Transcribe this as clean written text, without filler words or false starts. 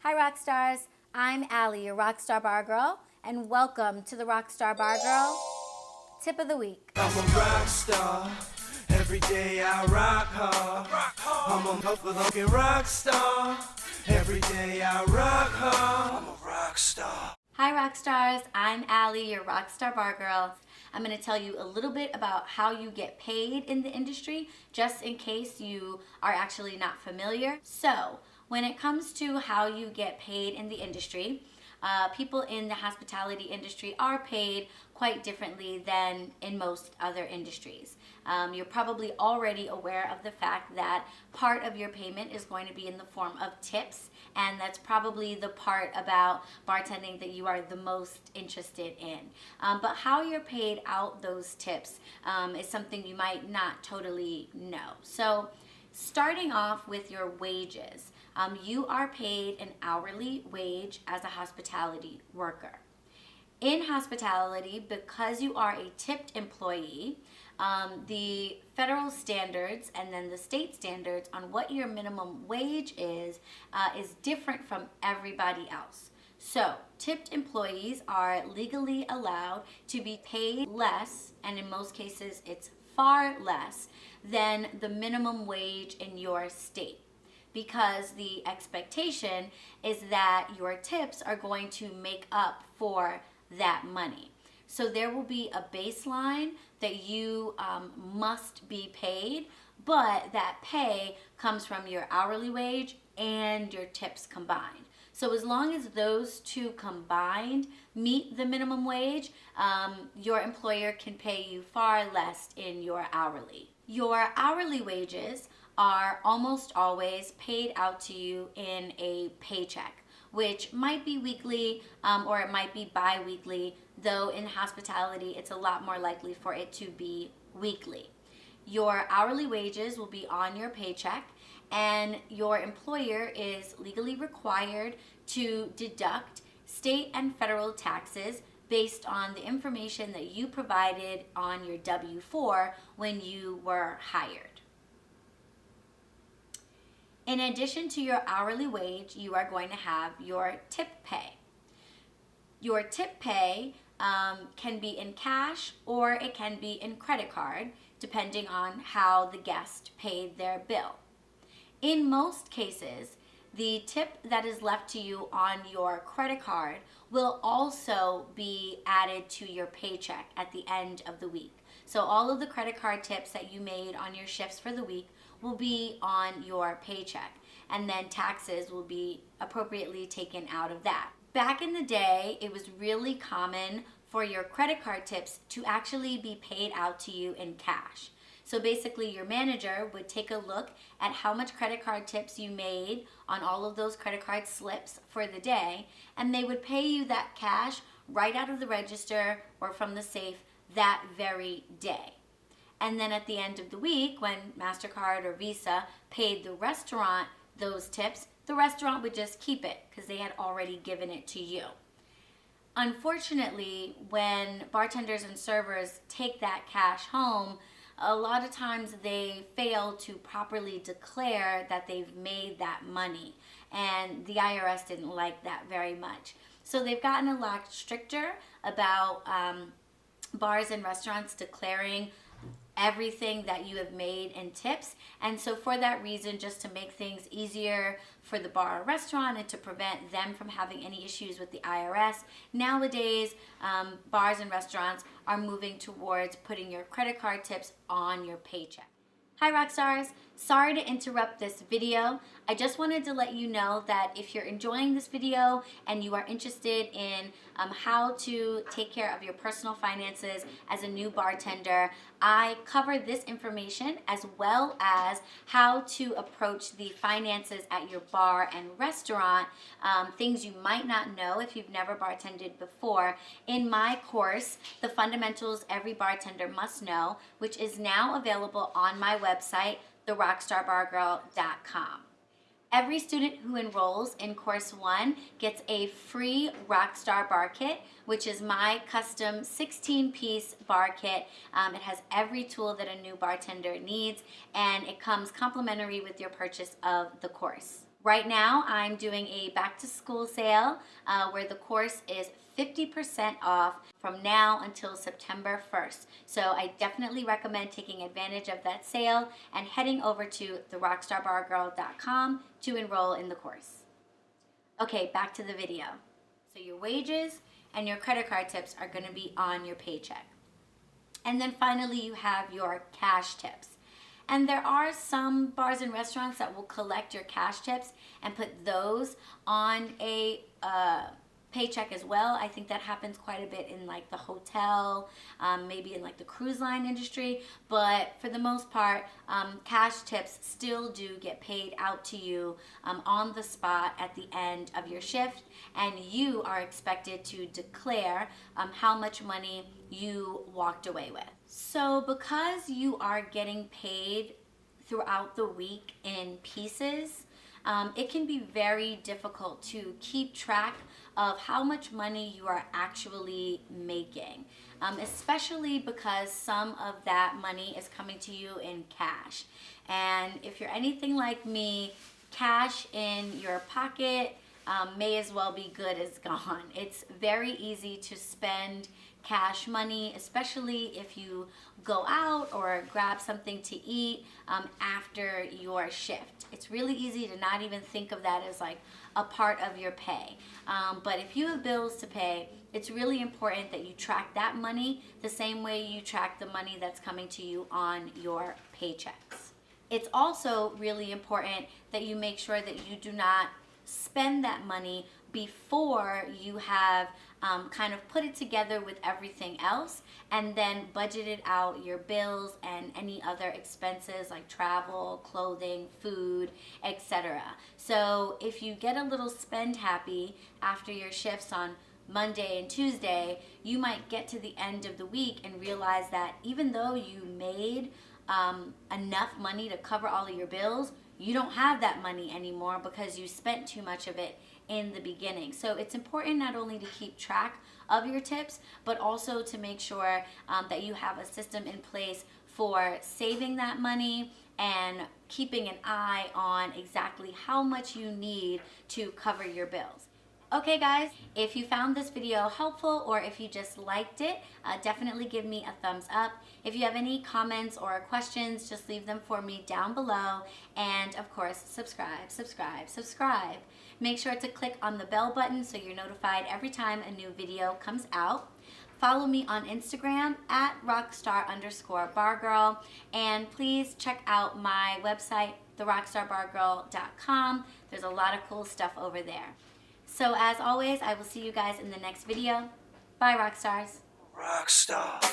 Hi Rockstars, I'm Aly, your Rockstar Bar Girl, and welcome to the Rockstar Bar Girl Tip of the Week. I'm a rock star. Every day I rock hard. I'm a motherfucking rock star. Every day I rock hard. I'm a rock star. Hi Rockstars, I'm Aly, your Rockstar Bar Girl. I'm going to tell you a little bit about how you get paid in the industry, just in case you are actually not familiar. So, when it comes to how you get paid in the industry, people in the hospitality industry are paid quite differently than in most other industries. You're probably already aware of the fact that part of your payment is going to be in the form of tips, and that's probably the part about bartending that you are the most interested in. But how you're paid out those tips is something you might not totally know. So starting off with your wages, you are paid an hourly wage as a hospitality worker. In hospitality, because you are a tipped employee, the federal standards and then the state standards on what your minimum wage is different from everybody else. So, tipped employees are legally allowed to be paid less, and in most cases it's far less than the minimum wage in your state, because the expectation is that your tips are going to make up for that money. So there will be a baseline that you must be paid, but that pay comes from your hourly wage and your tips combined. So as long as those two combined meet the minimum wage, your employer can pay you far less in your hourly. Your hourly wages are almost always paid out to you in a paycheck, which might be weekly or it might be bi-weekly, though in hospitality it's a lot more likely for it to be weekly. Your hourly wages will be on your paycheck, and your employer is legally required to deduct state and federal taxes based on the information that you provided on your W-4 when you were hired. In addition to your hourly wage, you are going to have your tip pay. Your tip pay can be in cash or it can be in credit card, depending on how the guest paid their bill. In most cases, the tip that is left to you on your credit card will also be added to your paycheck at the end of the week. So all of the credit card tips that you made on your shifts for the week will be on your paycheck, and then taxes will be appropriately taken out of that. Back in the day, it was really common for your credit card tips to actually be paid out to you in cash. So basically your manager would take a look at how much credit card tips you made on all of those credit card slips for the day, and they would pay you that cash right out of the register or from the safe that very day. And then at the end of the week, when MasterCard or Visa paid the restaurant those tips, the restaurant would just keep it because they had already given it to you. Unfortunately, when bartenders and servers take that cash home, a lot of times they fail to properly declare that they've made that money, and the IRS didn't like that very much. So they've gotten a lot stricter about bars and restaurants declaring everything that you have made in tips. And so for that reason, just to make things easier for the bar or restaurant and to prevent them from having any issues with the IRS, nowadays bars and restaurants are moving towards putting your credit card tips on your paycheck. Hi Rockstars, sorry to interrupt this video. I just wanted to let you know that if you're enjoying this video and you are interested in how to take care of your personal finances as a new bartender, I cover this information as well as how to approach the finances at your bar and restaurant, things you might not know if you've never bartended before, in my course, The Fundamentals Every Bartender Must Know, which is now available on my website, therockstarbargirl.com. Every student who enrolls in Course 1 gets a free Rockstar Bar Kit, which is my custom 16-piece bar kit. It has every tool that a new bartender needs, and it comes complimentary with your purchase of the course. Right now, I'm doing a back to school sale where the course is 50% off from now until September 1st. So I definitely recommend taking advantage of that sale and heading over to therockstarbargirl.com to enroll in the course. Okay, back to the video. So your wages and your credit card tips are going to be on your paycheck. And then finally, you have your cash tips. And there are some bars and restaurants that will collect your cash tips and put those on a paycheck as well. I think that happens quite a bit in like the hotel, maybe in like the cruise line industry. But for the most part, cash tips still do get paid out to you on the spot at the end of your shift. And you are expected to declare how much money you walked away with. So because you are getting paid throughout the week in pieces, it can be very difficult to keep track of how much money you are actually making, especially because some of that money is coming to you in cash. And if you're anything like me, cash in your pocket may as well be good as gone. It's very easy to spend cash money, especially if you go out or grab something to eat after your shift. It's really easy to not even think of that as like a part of your pay. But if you have bills to pay, it's really important that you track that money the same way you track the money that's coming to you on your paychecks. It's also really important that you make sure that you do not spend that money before you have kind of put it together with everything else and then budgeted out your bills and any other expenses like travel, clothing, food, etc. So if you get a little spend happy after your shifts on Monday and Tuesday, you might get to the end of the week and realize that even though you made enough money to cover all of your bills, you don't have that money anymore because you spent too much of it in the beginning. So it's important not only to keep track of your tips, but also to make sure that you have a system in place for saving that money and keeping an eye on exactly how much you need to cover your bills. Okay guys, if you found this video helpful or if you just liked it, definitely give me a thumbs up. If you have any comments or questions, just leave them for me down below. And of course, subscribe. Make sure to click on the bell button so you're notified every time a new video comes out. Follow me on Instagram at rockstar_bargirl. And please check out my website, therockstarbargirl.com. There's a lot of cool stuff over there. So as always, I will see you guys in the next video. Bye, Rockstars. Rockstar.